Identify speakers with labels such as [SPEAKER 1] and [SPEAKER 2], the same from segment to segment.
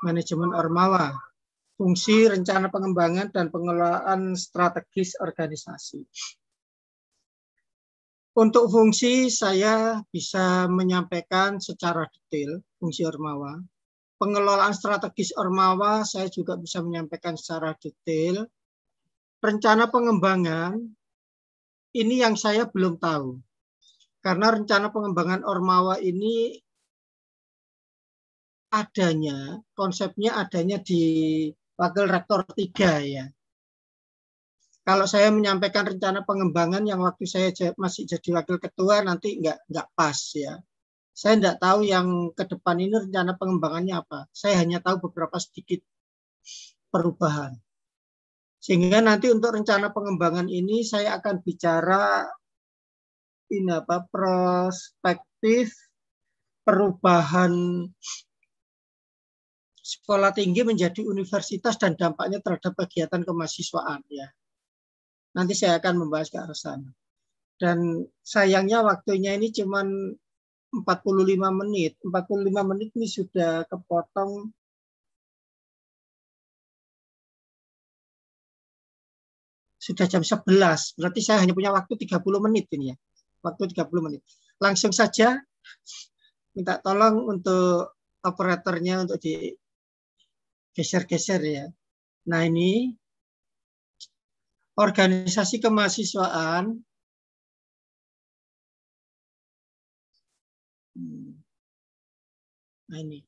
[SPEAKER 1] Manajemen Ormawa, fungsi rencana pengembangan dan pengelolaan strategis organisasi. Untuk fungsi saya bisa menyampaikan secara detail fungsi Ormawa. Pengelolaan strategis Ormawa saya juga bisa menyampaikan secara detail. Rencana pengembangan ini yang saya belum tahu. Karena rencana pengembangan Ormawa ini adanya, konsepnya adanya di Wakil Rektor 3 ya. Kalau saya menyampaikan rencana pengembangan yang waktu saya masih jadi wakil ketua nanti nggak pas ya. Saya nggak tahu yang ke depan ini rencana pengembangannya apa. Saya hanya tahu beberapa sedikit perubahan. Sehingga nanti untuk rencana pengembangan ini saya akan bicara perspektif perubahan sekolah tinggi menjadi universitas dan dampaknya terhadap kegiatan kemahasiswaan ya. Nanti saya akan membahas ke arah sana. Dan sayangnya waktunya ini cuma 45 menit. 45 menit ini sudah kepotong sudah jam 11. Berarti saya hanya punya waktu 30 menit ini ya. Waktu 30 menit. Langsung saja minta tolong untuk operatornya untuk digeser-geser ya. Nah ini organisasi kemahasiswaan. Nah ini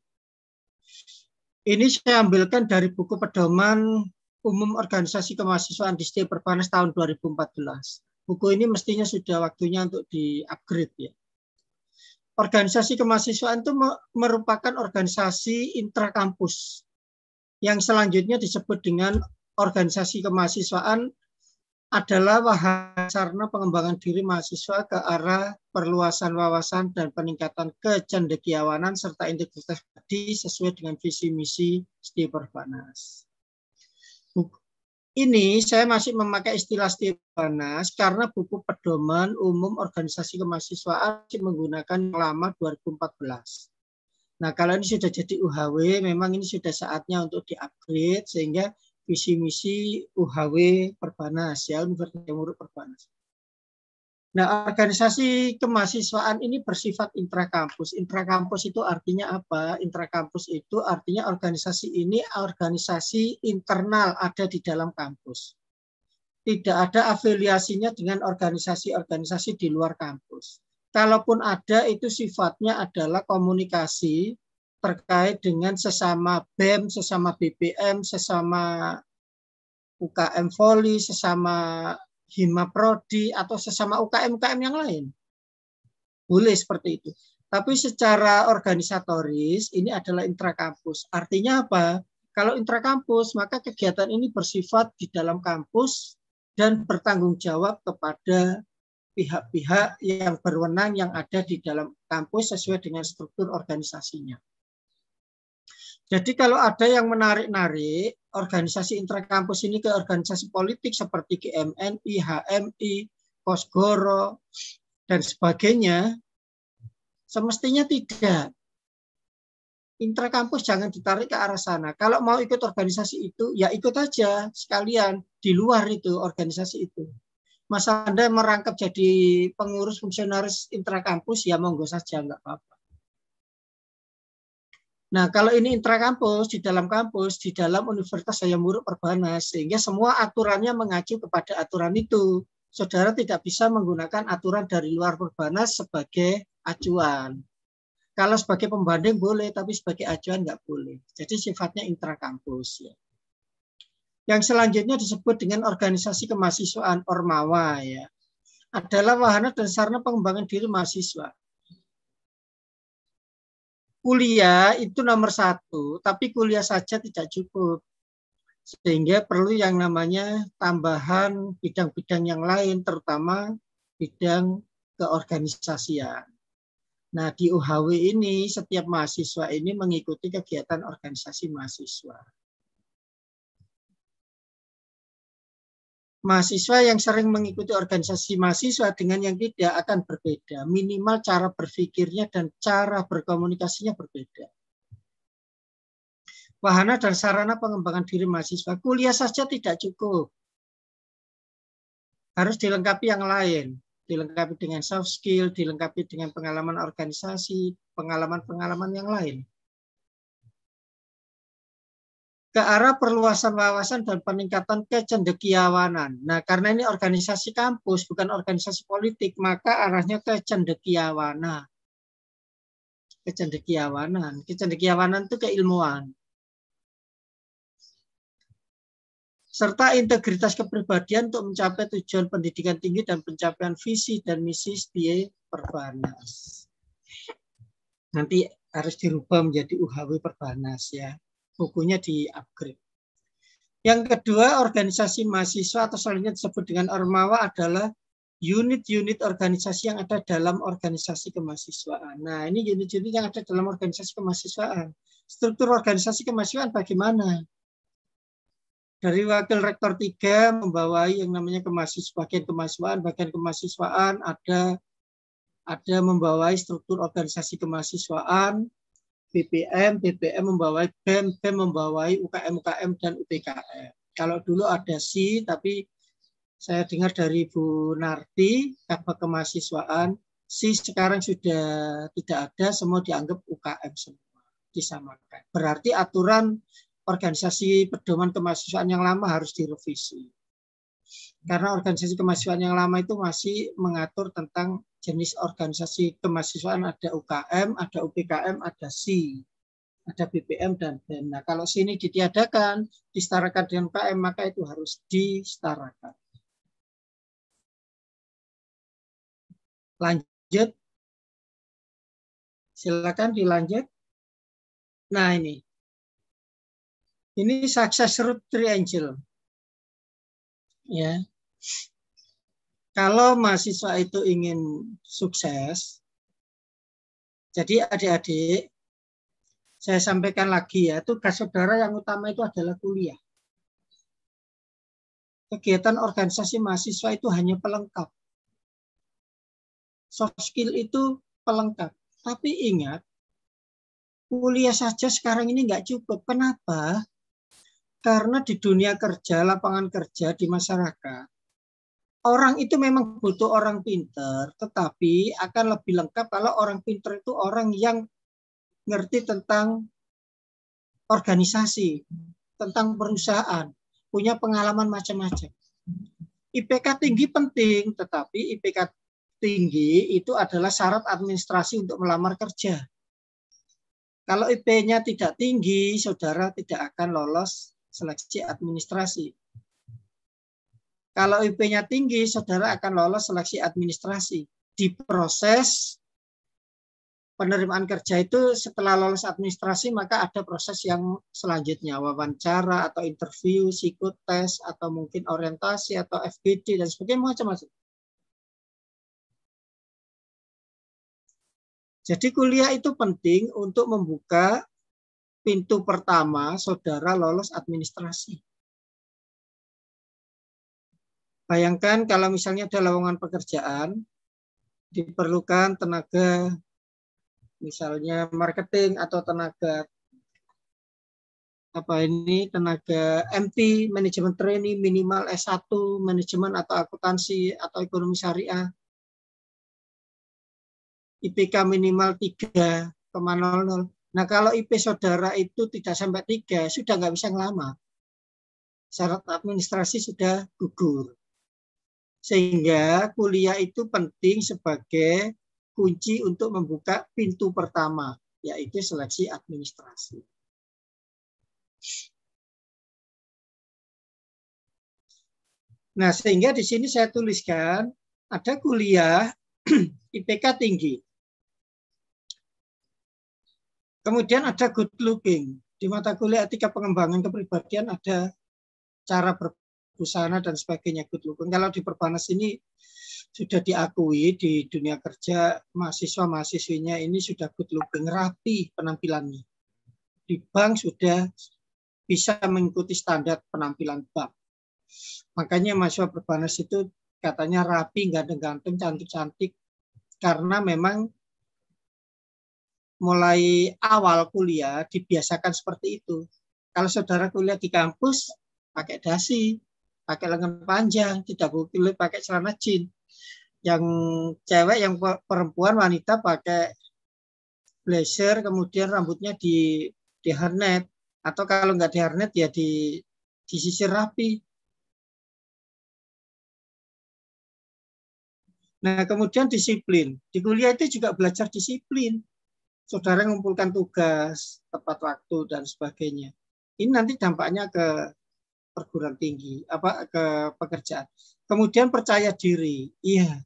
[SPEAKER 1] saya ambilkan dari buku pedoman umum organisasi kemahasiswaan di STI Perbanas tahun 2014. Buku ini mestinya sudah waktunya untuk di-upgrade ya. Organisasi kemahasiswaan itu merupakan organisasi intrakampus yang selanjutnya disebut dengan organisasi kemahasiswaan adalah wahana pengembangan diri mahasiswa ke arah perluasan wawasan dan peningkatan kecendekiawanan serta integritas pribadi sesuai dengan visi misi STI Perbanas. Ini saya masih memakai istilah STI Perbanas karena buku pedoman umum organisasi kemahasiswaan menggunakan yang lama 2014. Nah, kalau ini sudah jadi UHW, memang ini sudah saatnya untuk di-upgrade sehingga visi misi UHW Perbanas ya, Universitas Jamhur Perbanas. Nah, organisasi kemahasiswaan ini bersifat intrakampus. Intrakampus itu artinya apa? Intrakampus itu artinya organisasi ini organisasi internal ada di dalam kampus. Tidak ada afiliasinya dengan organisasi-organisasi di luar kampus. Kalaupun ada, itu sifatnya adalah komunikasi terkait dengan sesama BEM, sesama BBM, sesama UKM Voli, sesama Hima Prodi, atau sesama UKM-UKM yang lain. Boleh seperti itu. Tapi secara organisatoris, ini adalah intrakampus. Artinya apa? Kalau intrakampus, maka kegiatan ini bersifat di dalam kampus dan bertanggung jawab kepada pihak-pihak yang berwenang yang ada di dalam kampus sesuai dengan struktur organisasinya. Jadi kalau ada yang menarik-narik organisasi intrakampus ini ke organisasi politik seperti GMNI, HMI, Kosgoro, dan sebagainya, semestinya tidak. Intrakampus jangan ditarik ke arah sana. Kalau mau ikut organisasi itu, ya ikut aja sekalian di luar itu organisasi itu. Masa Anda merangkap jadi pengurus fungsionaris intrakampus, ya monggo saja, nggak apa-apa. Nah, kalau ini intrakampus, di dalam kampus, di dalam Universitas Hayam Wuruk Perbanas, sehingga semua aturannya mengacu kepada aturan itu. Saudara tidak bisa menggunakan aturan dari luar Perbanas sebagai acuan. Kalau sebagai pembanding boleh, tapi sebagai acuan nggak boleh. Jadi sifatnya intrakampus. Ya. Yang selanjutnya disebut dengan organisasi kemahasiswaan Ormawa. Ya. Adalah wahana dan sarana pengembangan diri mahasiswa. Kuliah itu nomor 1, tapi kuliah saja tidak cukup. Sehingga perlu yang namanya tambahan bidang-bidang yang lain, terutama bidang keorganisasian. Nah, di UHW ini setiap mahasiswa ini mengikuti kegiatan organisasi mahasiswa. Mahasiswa yang sering mengikuti organisasi mahasiswa dengan yang tidak akan berbeda. Minimal cara berpikirnya dan cara berkomunikasinya berbeda. Wahana dan sarana pengembangan diri mahasiswa. Kuliah saja tidak cukup. Harus dilengkapi yang lain. Dilengkapi dengan soft skill, dilengkapi dengan pengalaman organisasi, pengalaman-pengalaman yang lain. Ke arah perluasan wawasan dan peningkatan kecendekiawanan. Nah, karena ini organisasi kampus, bukan organisasi politik, maka arahnya kecendekiawanan. Kecendekiawanan. Kecendekiawanan itu keilmuan. Serta integritas kepribadian untuk mencapai tujuan pendidikan tinggi dan pencapaian visi dan misi STIE Perbanas. Nanti harus dirubah menjadi UHW Perbanas ya. Bukunya di-upgrade. Yang kedua, organisasi mahasiswa atau selanjutnya disebut dengan Ormawa adalah unit-unit organisasi yang ada dalam organisasi kemahasiswaan. Nah, ini unit-unit yang ada dalam organisasi kemahasiswaan. Struktur organisasi kemahasiswaan bagaimana? Dari Wakil Rektor 3 membawai yang namanya bagian kemahasiswaan ada membawai struktur organisasi kemahasiswaan, BPM membawai BEM membawai UKM dan UPKM. Kalau dulu ada SI, tapi saya dengar dari Bu Narti, Kabak Kemahasiswaan, SI sekarang sudah tidak ada, semua dianggap UKM semua, disamakan. Berarti aturan organisasi pedoman kemahasiswaan yang lama harus direvisi. Karena organisasi kemahasiswaan yang lama itu masih mengatur tentang jenis organisasi kemahasiswaan, ada UKM, ada UPKM, ada SI, ada BPM dan BEM. Nah, kalau sini ditiadakan, disetarakan dengan UKM, maka itu harus disetarakan. Lanjut. Silakan dilanjut. Nah, ini success root triangle. Ya. Kalau mahasiswa itu ingin sukses, jadi adik-adik, saya sampaikan lagi ya, tugas saudara yang utama itu adalah kuliah. Kegiatan organisasi mahasiswa itu hanya pelengkap. Soft skill itu pelengkap. Tapi ingat, kuliah saja sekarang ini nggak cukup. Kenapa? Karena di dunia kerja, lapangan kerja, di masyarakat, orang itu memang butuh orang pinter, tetapi akan lebih lengkap kalau orang pinter itu orang yang ngerti tentang organisasi, tentang perusahaan, punya pengalaman macam-macam. IPK tinggi penting, tetapi IPK tinggi itu adalah syarat administrasi untuk melamar kerja. Kalau IP-nya tidak tinggi, saudara tidak akan lolos seleksi administrasi. Kalau IP-nya tinggi, saudara akan lolos seleksi administrasi. Di proses penerimaan kerja itu setelah lolos administrasi, maka ada proses yang selanjutnya, wawancara atau interview, psikotes, atau mungkin orientasi atau FGD dan sebagainya, macam-macam. Jadi kuliah itu penting untuk membuka pintu pertama saudara lolos administrasi. Bayangkan kalau misalnya ada lowongan pekerjaan, diperlukan tenaga misalnya marketing atau tenaga tenaga MT, manajemen training, minimal S1, manajemen atau akuntansi atau ekonomi syariah. IPK minimal 3,00. Nah, kalau IP saudara itu tidak sampai 3, sudah nggak bisa ngelamar. Syarat administrasi sudah gugur. Sehingga kuliah itu penting sebagai kunci untuk membuka pintu pertama, yaitu seleksi administrasi. Nah, sehingga di sini saya tuliskan, ada kuliah IPK tinggi. Kemudian ada good looking. Di mata kuliah etika pengembangan kepribadian ada cara berbusana dan sebagainya, good looking. Kalau di Perbanas ini sudah diakui di dunia kerja, mahasiswa-mahasiswinya ini sudah good looking, rapi penampilannya. Di bank sudah bisa mengikuti standar penampilan bank. Makanya mahasiswa Perbanas itu katanya rapi, ganteng-ganteng, cantik-cantik, karena memang mulai awal kuliah dibiasakan seperti itu. Kalau saudara kuliah di kampus, pakai dasi, pakai lengan panjang, tidak boleh pakai celana jeans. Yang cewek, yang perempuan, wanita pakai blazer, kemudian rambutnya di hairnet, atau kalau nggak di hairnet ya disisir rapi. Nah, kemudian disiplin. Di kuliah itu juga belajar disiplin. Saudara mengumpulkan tugas, tepat waktu, dan sebagainya. Ini nanti dampaknya ke perguruan tinggi, ke pekerjaan. Kemudian percaya diri. Iya.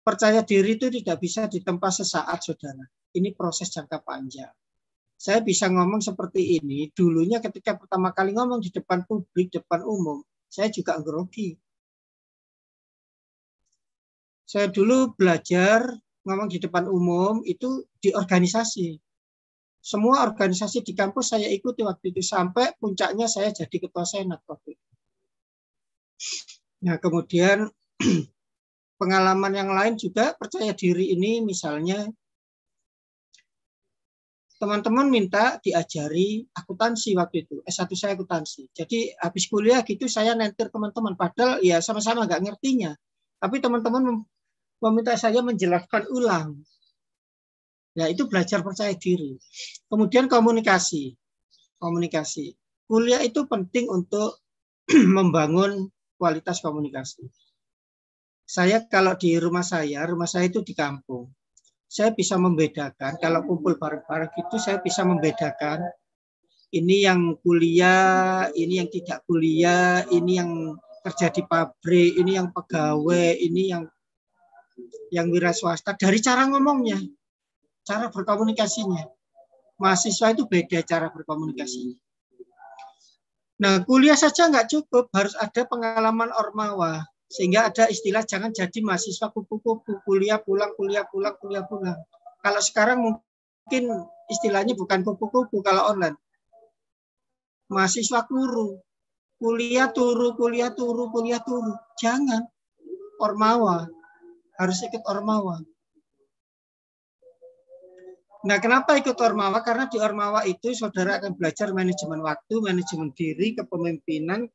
[SPEAKER 1] Percaya diri itu tidak bisa ditempa sesaat, saudara. Ini proses jangka panjang. Saya bisa ngomong seperti ini, dulunya ketika pertama kali ngomong di depan publik, depan umum, saya juga grogi. Saya dulu belajar ngomong di depan umum itu di organisasi. Semua organisasi di kampus saya ikuti waktu itu, sampai puncaknya saya jadi ketua senat waktu itu. Nah, kemudian pengalaman yang lain juga percaya diri ini, misalnya teman-teman minta diajari akuntansi waktu itu, S1 saya akuntansi. Jadi habis kuliah gitu saya nentir teman-teman, padahal ya sama-sama nggak ngertinya. Tapi teman-teman meminta saya menjelaskan ulang. Ya, itu belajar percaya diri. Kemudian komunikasi. Komunikasi. Kuliah itu penting untuk membangun kualitas komunikasi. Saya kalau di rumah saya itu di kampung. Saya bisa membedakan, kalau kumpul bareng-bareng itu saya bisa membedakan ini yang kuliah, ini yang tidak kuliah, ini yang kerja di pabrik, ini yang pegawai, ini yang wira swasta, dari cara ngomongnya. Cara berkomunikasinya. Mahasiswa itu beda cara berkomunikasinya. Nah, kuliah saja nggak cukup, harus ada pengalaman ormawa. Sehingga ada istilah jangan jadi mahasiswa kupu-kupu, kuliah pulang, kuliah pulang, kuliah pulang. Kalau sekarang mungkin istilahnya bukan kupu-kupu kalau online. Mahasiswa kuru, kuliah turu, kuliah turu, kuliah turu. Jangan, ormawa. Harus ikut ormawa. Nah, kenapa ikut ormawa? Karena di ormawa itu saudara akan belajar manajemen waktu, manajemen diri, kepemimpinan,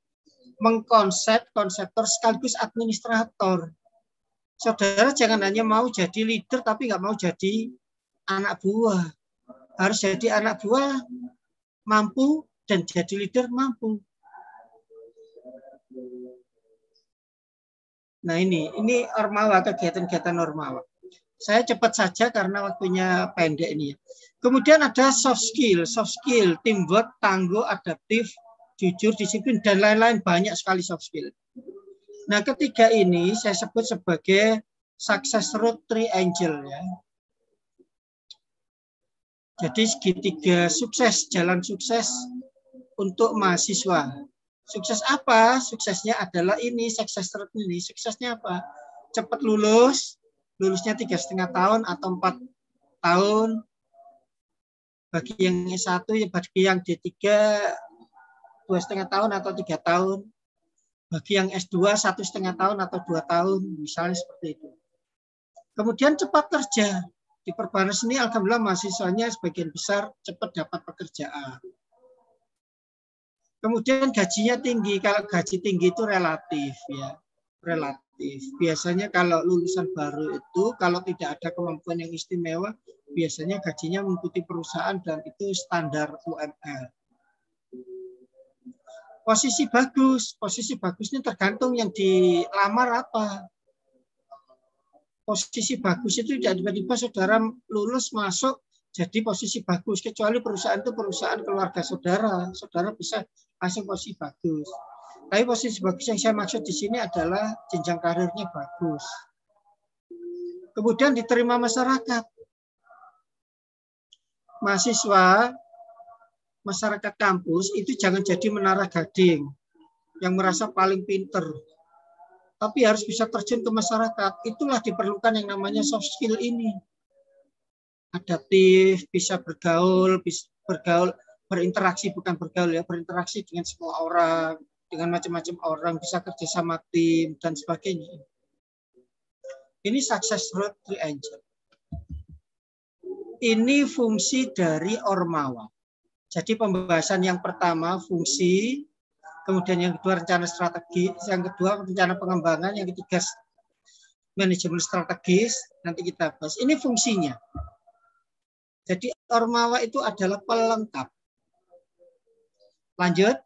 [SPEAKER 1] mengkonsep, konseptor sekaligus administrator. Saudara jangan hanya mau jadi leader tapi nggak mau jadi anak buah. Harus jadi anak buah mampu dan jadi leader mampu. Nah, ini ormawa, kegiatan-kegiatan ormawa. Saya cepat saja karena waktunya pendek ini. Kemudian ada soft skill, teamwork, tangguh, adaptif, jujur, disiplin, dan lain-lain, banyak sekali soft skill. Nah, ketiga ini saya sebut sebagai success road triangle ya. Jadi segitiga sukses, jalan sukses untuk mahasiswa. Sukses apa? Suksesnya adalah ini, success road ini. Suksesnya apa? Cepat lulus, lulusnya 3,5 tahun atau 4 tahun. Bagi yang S1, bagi yang D3 2,5 tahun atau 3 tahun. Bagi yang S2 1,5 tahun atau 2 tahun, misalnya seperti itu. Kemudian cepat kerja. Di Perbanas ini alhamdulillah mahasiswanya sebagian besar cepat dapat pekerjaan. Kemudian gajinya tinggi. Kalau gaji tinggi itu relatif ya. Relatif. Biasanya kalau lulusan baru itu kalau tidak ada kemampuan yang istimewa, biasanya gajinya mengikuti perusahaan dan itu standar UMR. Posisi bagus ini tergantung yang dilamar apa. Posisi bagus itu tidak tiba-tiba saudara lulus masuk jadi posisi bagus, kecuali perusahaan itu perusahaan keluarga saudara bisa langsung posisi bagus. Tapi posisi bagus yang saya maksud di sini adalah jenjang karirnya bagus. Kemudian diterima masyarakat. Mahasiswa, masyarakat kampus itu jangan jadi menara gading yang merasa paling pinter. Tapi harus bisa terjun ke masyarakat. Itulah diperlukan yang namanya soft skill ini. Adaptif, bisa bergaul, berinteraksi, bukan bergaul ya, berinteraksi dengan semua orang, dengan macam-macam orang, bisa kerja sama tim, dan sebagainya. Ini success road triangle. Ini fungsi dari Ormawa. Jadi pembahasan yang pertama fungsi, kemudian yang kedua rencana strategis, yang kedua rencana pengembangan, yang ketiga manajemen strategis, nanti kita bahas. Ini fungsinya. Jadi Ormawa itu adalah pelengkap. Lanjut.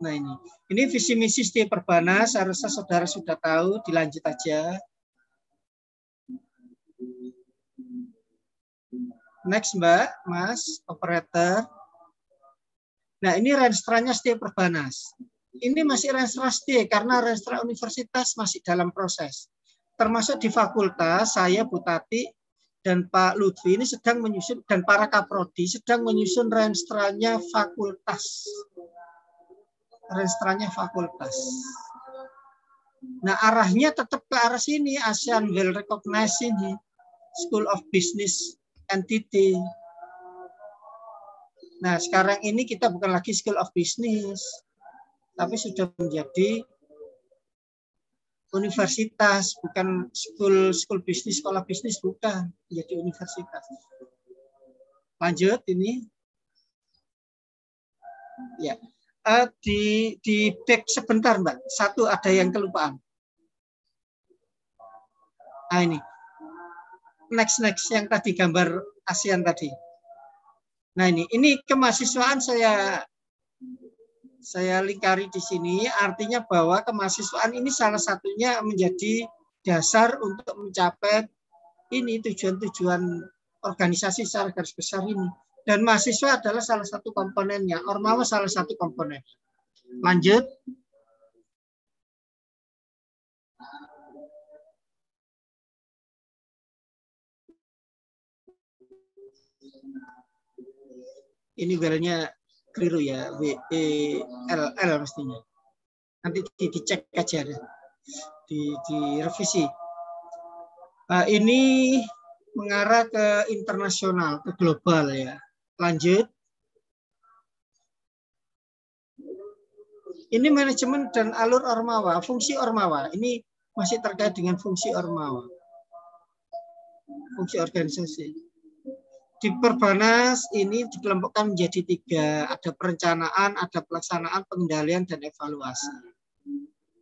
[SPEAKER 1] Nah ini visi misi setiap Perbanas, harusnya saudara sudah tahu, dilanjut aja. Next Mbak, Mas, operator. Nah ini renstra-nya setiap Perbanas. Ini masih renstra ST karena renstra universitas masih dalam proses. Termasuk di fakultas, saya Bu Tati dan Pak Lutfi ini sedang menyusun, dan para kaprodi sedang menyusun renstranya fakultas. Renstranya fakultas. Nah arahnya tetap ke arah sini, ASEAN well recognized ini, School of Business Entity. Nah sekarang ini kita bukan lagi School of Business, tapi sudah menjadi universitas, bukan school bisnis, sekolah bisnis, bukan, menjadi universitas. Lanjut ini. Ya. Di back sebentar Mbak, satu ada yang kelupaan. Nah ini, next yang tadi gambar ASEAN tadi. Nah ini kemahasiswaan saya lingkari di sini, artinya bahwa kemahasiswaan ini salah satunya menjadi dasar untuk mencapai ini tujuan-tujuan organisasi secara garis besar ini. Dan mahasiswa adalah salah satu komponennya, Ormawa salah satu komponen. Lanjut. Ini well-nya keliru ya, WELL mestinya. Nanti dicek aja, direvisi. Ini mengarah ke internasional, ke global ya. Lanjut. Ini manajemen dan alur Ormawa, fungsi Ormawa. Ini masih terkait dengan fungsi Ormawa. Fungsi organisasi. Di Perbanas ini dikelompokkan menjadi 3. Ada perencanaan, ada pelaksanaan, pengendalian, dan evaluasi.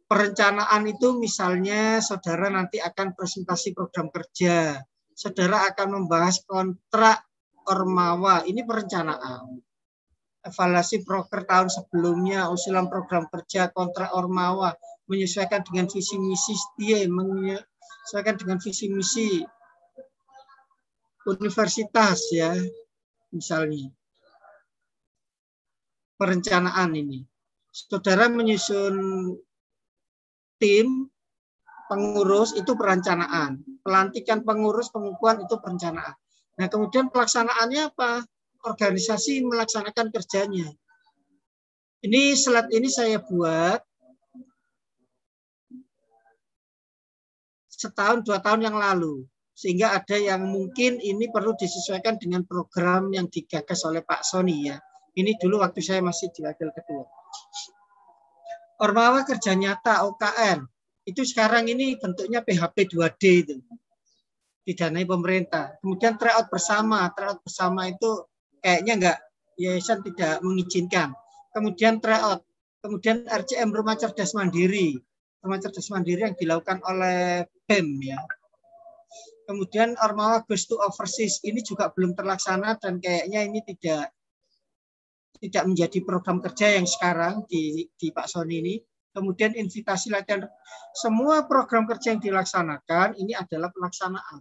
[SPEAKER 1] Perencanaan itu misalnya saudara nanti akan presentasi program kerja. Saudara akan membahas kontrak Ormawa, ini perencanaan. Evaluasi proker tahun sebelumnya, usulan program kerja, kontrak Ormawa, menyesuaikan dengan visi misi STIE, menyesuaikan dengan visi misi universitas ya, misalnya. Perencanaan ini. Saudara menyusun tim pengurus itu perencanaan. Pelantikan pengurus, pengukuhan itu perencanaan. Nah, kemudian pelaksanaannya apa? Organisasi melaksanakan kerjanya. Ini slide ini saya buat setahun 2 tahun yang lalu. Sehingga ada yang mungkin ini perlu disesuaikan dengan program yang digagas oleh Pak Sony ya. Ini dulu waktu saya masih di wakil ketua. Ormawa kerja nyata OKR. Itu sekarang ini bentuknya PHP 2D itu. Didanai pemerintah. Kemudian tryout bersama. Tryout bersama itu kayaknya enggak, yayasan tidak mengizinkan. Kemudian tryout. Kemudian RCM Rumah Cerdas Mandiri. Rumah Cerdas Mandiri yang dilakukan oleh BEM ya. Kemudian Ormawa Goes to Overseas ini juga belum terlaksana dan kayaknya ini tidak menjadi program kerja yang sekarang di Pak Sony ini. Kemudian invitasi latihan, semua program kerja yang dilaksanakan ini adalah pelaksanaan.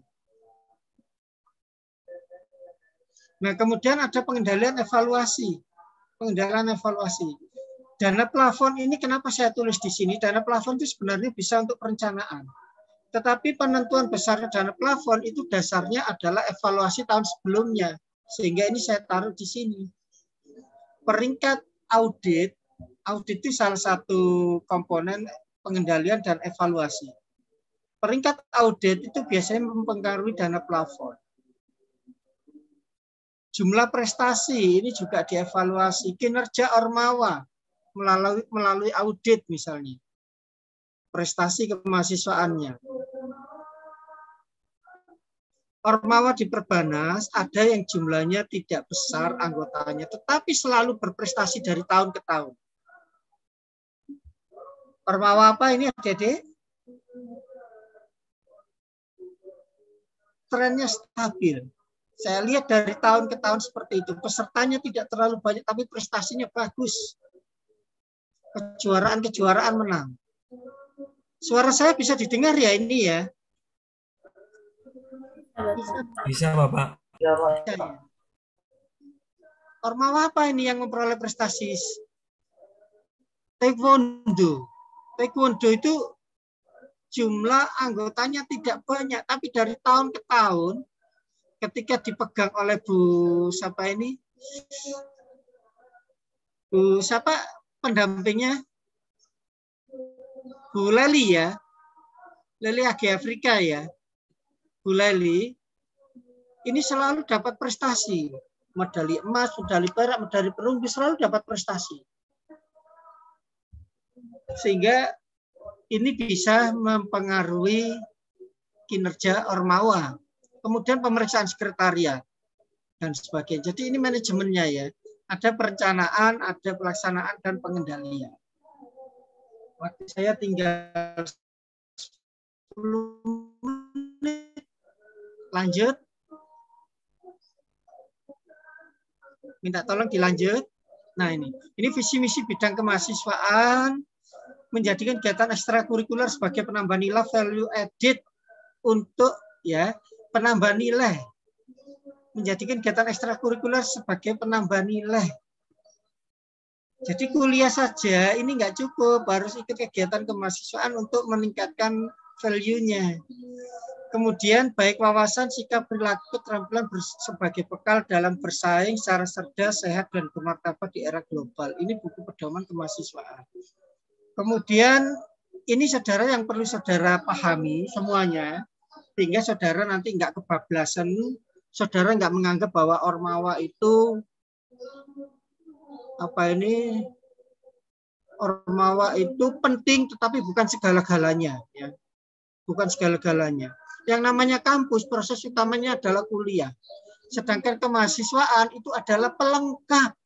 [SPEAKER 1] Nah, kemudian ada pengendalian evaluasi. Pengendalian evaluasi. Dana plafon ini kenapa saya tulis di sini? Dana plafon itu sebenarnya bisa untuk perencanaan. Tetapi penentuan besar dana plafon itu dasarnya adalah evaluasi tahun sebelumnya. Sehingga ini saya taruh di sini. Peringkat audit itu salah satu komponen pengendalian dan evaluasi. Peringkat audit itu biasanya mempengaruhi dana plafon. Jumlah prestasi ini juga dievaluasi. Kinerja Ormawa melalui audit misalnya. Prestasi kemahasiswaannya. Ormawa di Perbanas ada yang jumlahnya tidak besar anggotanya, tetapi selalu berprestasi dari tahun ke tahun. Ormawa apa ini adik-adik? Trennya stabil. Saya lihat dari tahun ke tahun seperti itu. Pesertanya tidak terlalu banyak, tapi prestasinya bagus. Kejuaraan-kejuaraan menang. Suara saya bisa didengar ya ini ya?
[SPEAKER 2] Bisa, Bapak.
[SPEAKER 1] Ya. Ormawa apa ini yang memperoleh prestasi? Taekwondo. Taekwondo itu jumlah anggotanya tidak banyak, tapi dari tahun ke tahun ketika dipegang oleh Bu siapa ini? Bu siapa pendampingnya? Bu Leli ya. Leli Agi Afrika ya. Bu Leli ini selalu dapat prestasi. Medali emas, medali perak, medali perunggu selalu dapat prestasi. Sehingga ini bisa mempengaruhi kinerja Ormawa. Kemudian pemeriksaan sekretariat dan sebagainya. Jadi ini manajemennya ya. Ada perencanaan, ada pelaksanaan dan pengendalian. Waktu saya tinggal 10 menit. Lanjut. Minta tolong dilanjut. Nah ini visi misi bidang kemahasiswaan, menjadikan kegiatan ekstrakurikuler sebagai penambah nilai value added untuk ya penambah nilai, menjadikan kegiatan ekstrakurikuler sebagai penambah nilai. Jadi kuliah saja ini nggak cukup, harus ikut kegiatan kemahasiswaan untuk meningkatkan value-nya. Kemudian baik wawasan, sikap, perilaku, keterampilan sebagai bekal dalam bersaing secara cerdas, sehat, dan bermartabat di era global. Ini buku pedoman kemahasiswaan. Kemudian ini saudara yang perlu saudara pahami semuanya, sehingga saudara nanti nggak kebablasan, saudara nggak menganggap bahwa Ormawa itu Ormawa itu penting, tetapi bukan segala-galanya, ya. Bukan segala-galanya. Yang namanya kampus, proses utamanya adalah kuliah. Sedangkan kemahasiswaan itu adalah pelengkap.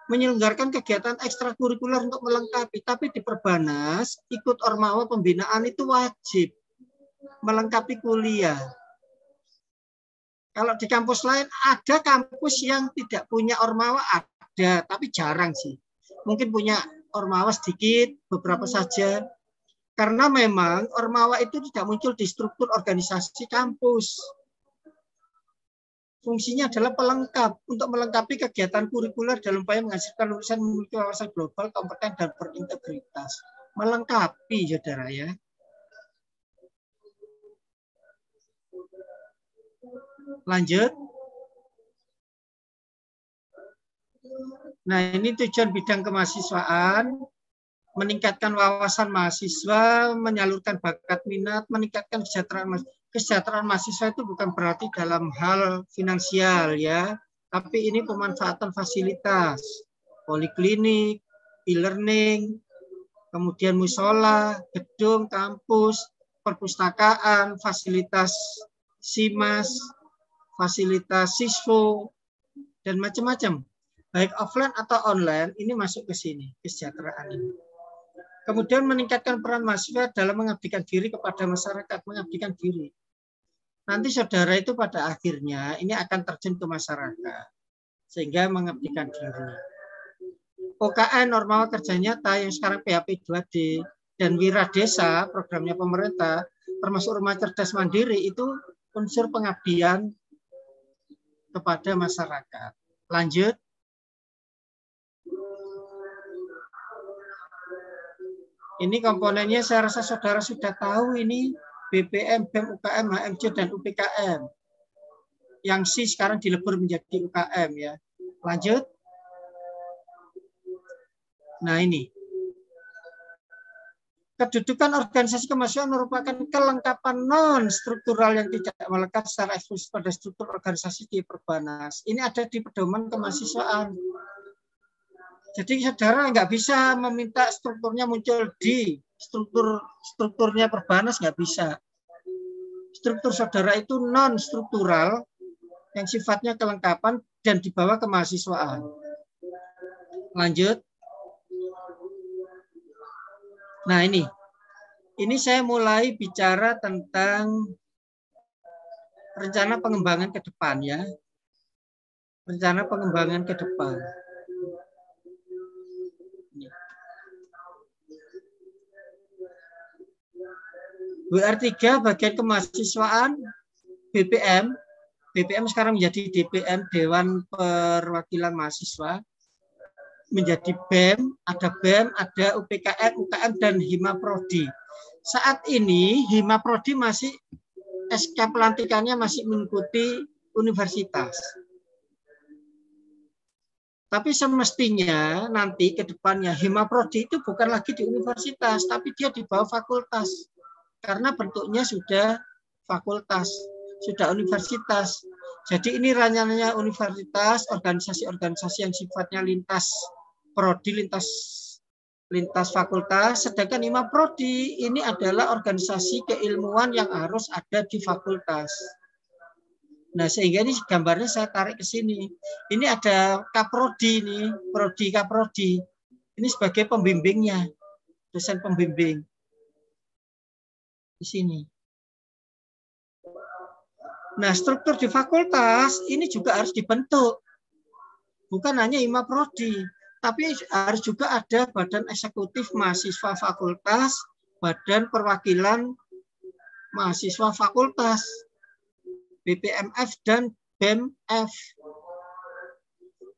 [SPEAKER 1] Menyelenggarakan kegiatan ekstrakurikuler untuk melengkapi. Tapi di Perbanas, ikut Ormawa pembinaan itu wajib. Melengkapi kuliah. Kalau di kampus lain, ada kampus yang tidak punya Ormawa, ada. Tapi jarang sih. Mungkin punya Ormawa sedikit, beberapa saja. Karena memang Ormawa itu tidak muncul di struktur organisasi kampus. Fungsinya adalah pelengkap untuk melengkapi kegiatan kurikuler dalam upaya menghasilkan lulusan memiliki wawasan global, kompeten, dan berintegritas. Melengkapi, saudara ya. Lanjut. Nah, ini tujuan bidang kemahasiswaan. Meningkatkan wawasan mahasiswa, menyalurkan bakat minat, meningkatkan kesejahteraan mahasiswa. Kesejahteraan mahasiswa itu bukan berarti dalam hal finansial ya, tapi ini pemanfaatan fasilitas, poliklinik, e-learning, kemudian musola, gedung, kampus, perpustakaan, fasilitas SIMAS, fasilitas siswo, dan macam-macam. Baik offline atau online, ini masuk ke sini, kesejahteraan ini. Kemudian meningkatkan peran mahasiswa dalam mengabdikan diri kepada masyarakat, mengabdikan diri. Nanti saudara itu pada akhirnya ini akan terjun ke masyarakat, sehingga mengabdikan diri. OKN, Ormawa Kerja Nyata, yang sekarang PHP 2D, dan Wira Desa, programnya pemerintah, termasuk Rumah Cerdas Mandiri, itu unsur pengabdian kepada masyarakat. Lanjut. Ini komponennya saya rasa saudara sudah tahu, ini BPM, BEM, UKM, HMJ, dan UPKM. Yang C sekarang dilebur menjadi UKM ya. Lanjut. Nah ini. Kedudukan organisasi kemahasiswaan merupakan kelengkapan non-struktural yang tidak melekat secara eksklusif pada struktur organisasi di Perbanas. Ini ada di pedoman kemahasiswaan. Jadi saudara nggak bisa meminta strukturnya muncul di strukturnya Perbanas, nggak bisa. struktur saudara itu non struktural yang sifatnya kelengkapan dan dibawa ke mahasiswaan. Lanjut. Nah, ini saya mulai bicara tentang rencana pengembangan ke depan ya. Rencana pengembangan ke depan. WR3 bagian kemahasiswaan BPM. BPM sekarang menjadi DPM, Dewan Perwakilan Mahasiswa. Menjadi BEM, ada UPKM, UKM, dan Hima Prodi. Saat ini Hima Prodi masih SK pelantikannya masih mengikuti universitas. Tapi semestinya nanti ke depannya Hima Prodi itu bukan lagi di universitas, tapi dia di bawah fakultas. Karena bentuknya sudah fakultas, sudah universitas. Jadi ini rancangannya universitas, organisasi-organisasi yang sifatnya lintas prodi, lintas fakultas. Sedangkan Hima Prodi ini adalah organisasi keilmuan yang harus ada di fakultas. Nah, sehingga ini gambarnya saya tarik ke sini. Ini ada Kaprodi ini, Prodi Kaprodi. Ini sebagai pembimbingnya, dosen pembimbing. Di sini. Nah, struktur di fakultas ini juga harus dibentuk. Bukan hanya Hima Prodi, tapi harus juga ada Badan Eksekutif Mahasiswa Fakultas, Badan Perwakilan Mahasiswa Fakultas, BPMF dan BEMF.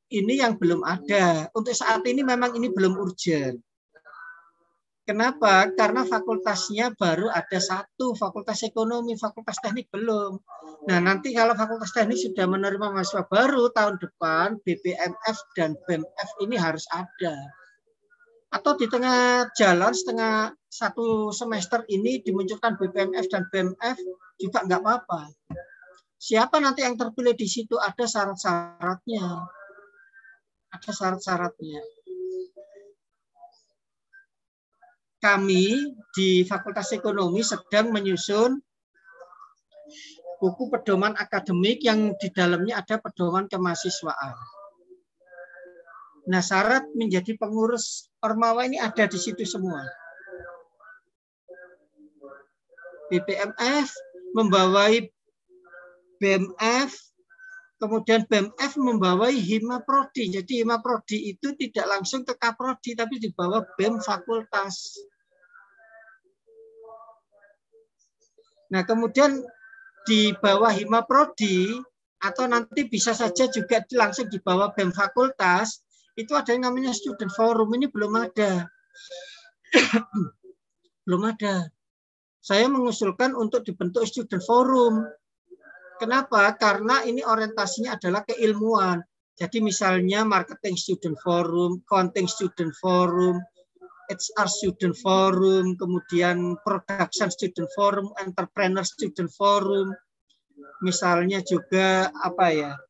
[SPEAKER 1] Ini yang belum ada. Untuk saat ini memang ini belum urgent. Kenapa? Karena fakultasnya baru ada satu, fakultas ekonomi, fakultas teknik belum. Nah, nanti kalau fakultas teknik sudah menerima mahasiswa baru tahun depan, BPMF dan BEMF ini harus ada. Atau di tengah jalan, setengah satu semester ini dimunculkan BPMF dan BEMF juga nggak apa-apa. Siapa nanti yang terpilih di situ ada syarat-syaratnya. Ada syarat-syaratnya. Kami di Fakultas Ekonomi sedang menyusun buku pedoman akademik yang di dalamnya ada pedoman kemahasiswaan. Nah, syarat menjadi pengurus Ormawa ini ada di situ semua. BPMF membawai BEMF, kemudian BEMF membawai Hima Prodi. Jadi Hima Prodi itu tidak langsung ke Kaprodi, tapi di bawah BEM fakultas. Nah, kemudian di bawah Hima Prodi, atau nanti bisa saja juga langsung di bawah BEM fakultas, itu ada yang namanya student forum. Ini belum ada. Belum ada. Saya mengusulkan untuk dibentuk student forum. Kenapa? Karena ini orientasinya adalah keilmuan. Jadi misalnya marketing student forum, accounting student forum, HR student forum, kemudian production student forum, entrepreneur student forum, misalnya juga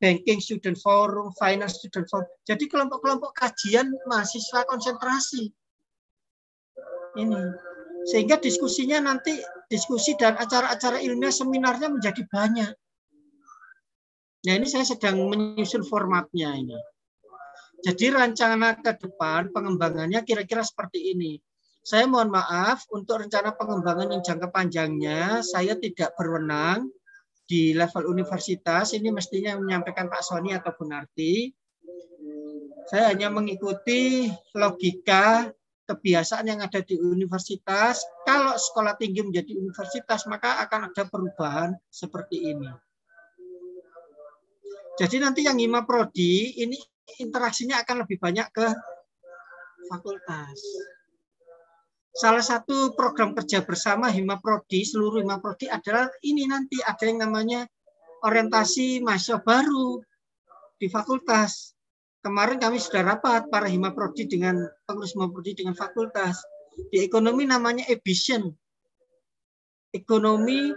[SPEAKER 1] banking student forum, finance student forum. Jadi kelompok-kelompok kajian mahasiswa konsentrasi. Ini sehingga diskusinya nanti diskusi dan acara-acara ilmiah seminarnya menjadi banyak. Nah, ini saya sedang menyusun formatnya ini. Jadi rencana ke depan pengembangannya kira-kira seperti ini. Saya mohon maaf untuk rencana pengembangan yang jangka panjangnya saya tidak berwenang di level universitas. Ini mestinya menyampaikan Pak Sony atau Bu Narti. Saya hanya mengikuti logika kebiasaan yang ada di universitas. Kalau sekolah tinggi menjadi universitas, maka akan ada perubahan seperti ini. Jadi nanti yang Hima Prodi ini interaksinya akan lebih banyak ke fakultas. Salah satu program kerja bersama Hima Prodi, seluruh Hima Prodi adalah ini nanti ada yang namanya orientasi mahasiswa baru di fakultas. Kemarin kami sudah rapat para Hima Prodi dengan pengurus Hima Prodi dengan fakultas. Di ekonomi namanya EBISION. Ekonomi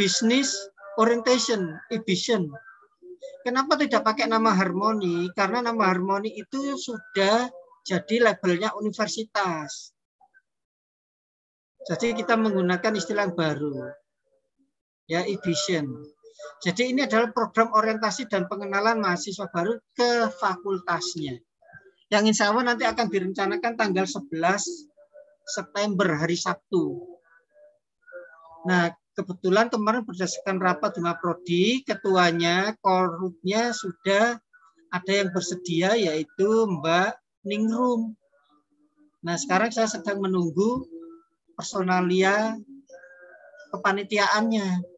[SPEAKER 1] Business Orientation, EBISION. Kenapa tidak pakai nama Harmoni? Karena nama Harmoni itu sudah jadi labelnya universitas. Jadi kita menggunakan istilah baru. ya, Edition. Jadi ini adalah program orientasi dan pengenalan mahasiswa baru ke fakultasnya. Yang insya Allah nanti akan direncanakan tanggal 11 September, hari Sabtu. Nah, kebetulan kemarin berdasarkan rapat Hima Prodi, ketuanya, korupnya sudah ada yang bersedia, yaitu Mbak Ningrum. Nah, sekarang saya sedang menunggu personalia kepanitiaannya.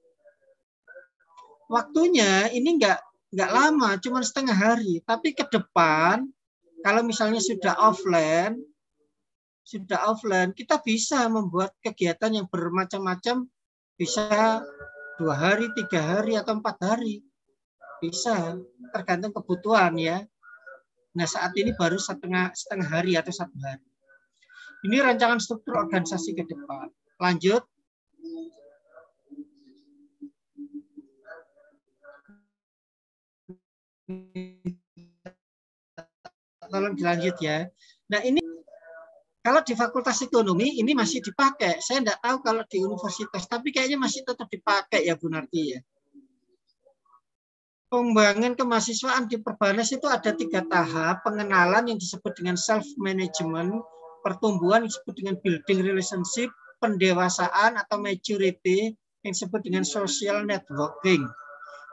[SPEAKER 1] Waktunya ini nggak lama, cuma setengah hari. Tapi ke depan, kalau misalnya sudah offline, kita bisa membuat kegiatan yang bermacam-macam, bisa 2 hari, 3 hari, atau 4 hari. Bisa, tergantung kebutuhan ya. Nah, saat ini baru setengah hari atau 1 hari. Ini rancangan struktur organisasi ke depan. Lanjut. Tolong dilanjut ya. Nah, ini kalau di Fakultas Ekonomi ini masih dipakai. Saya tidak tahu kalau di universitas, tapi kayaknya masih tetap dipakai ya Bu Narti ya. Pengembangan kemahasiswaan di Perbanas itu ada 3 tahap. Pengenalan yang disebut dengan self-management, pertumbuhan yang disebut dengan building relationship, pendewasaan atau maturity yang disebut dengan social networking.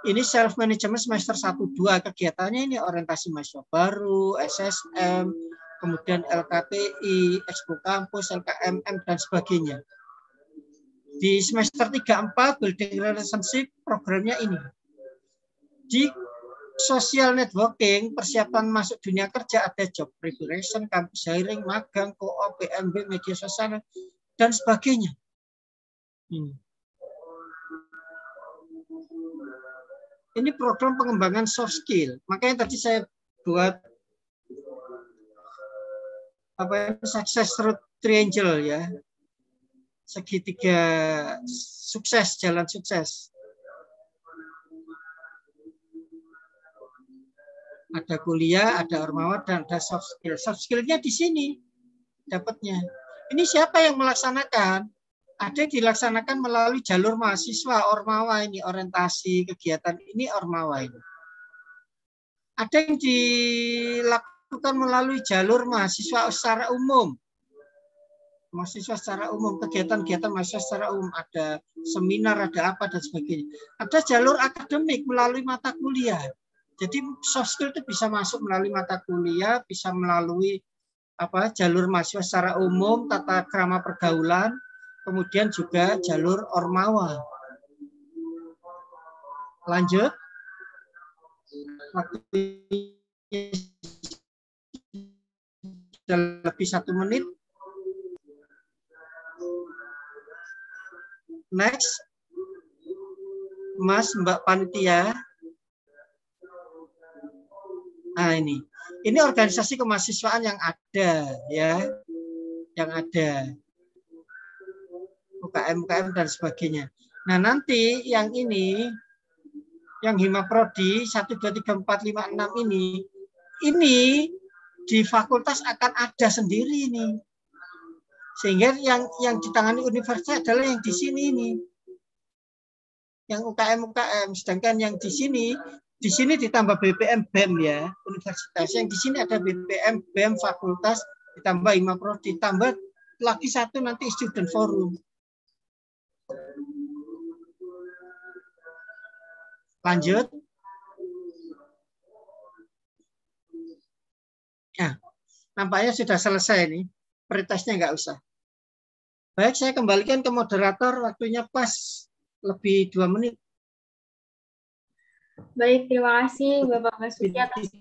[SPEAKER 1] Ini self-management semester 1-2. Kegiatannya ini orientasi mahasiswa baru, SSM, kemudian LKTI, Expo Kampus, LKMM, dan sebagainya. Di semester 3-4, building relationship, programnya ini. Di social networking, persiapan masuk dunia kerja, ada job preparation, campus hiring, magang, co-op, PMB, media sosial, dan sebagainya. Ini program pengembangan soft skill. Makanya tadi saya buat success triangle ya. Segitiga sukses, jalan sukses. Ada kuliah, ada ormawa, dan ada soft skill. Soft skill-nya di sini dapatnya. Ini siapa yang melaksanakan? Ada yang dilaksanakan melalui jalur mahasiswa, ormawa ini, orientasi kegiatan ini ormawa ini. Ada yang dilakukan melalui jalur mahasiswa secara umum. Mahasiswa secara umum, kegiatan-kegiatan mahasiswa secara umum, ada seminar, ada apa, dan sebagainya. Ada jalur akademik melalui mata kuliah. Jadi soft skill itu bisa masuk melalui mata kuliah, bisa melalui jalur mahasiswa secara umum, tata krama pergaulan, kemudian juga jalur ormawa. Lanjut. Waktunya lebih 1 menit. Next. Mas, Mbak Panitia. Nah, ini organisasi kemahasiswaan yang ada ya, yang ada UKM dan sebagainya. Nah, nanti yang ini, yang Hima Prodi 1, 2, 3, 4, 5, 6 ini di fakultas akan ada sendiri ini. Sehingga yang ditangani universitas adalah yang di sini ini. Yang UKM, sedangkan yang di sini ditambah BPM BEM ya, universitas. Yang di sini ada BPM BEM fakultas, ditambah Hima Prodi, ditambah lagi 1 nanti student forum. Lanjut. Nah, nampaknya sudah selesai nih. Pretestnya nggak usah. Baik, saya kembalikan ke moderator. Waktunya pas lebih 2 menit.
[SPEAKER 3] Baik, terima kasih Bapak Basuki atas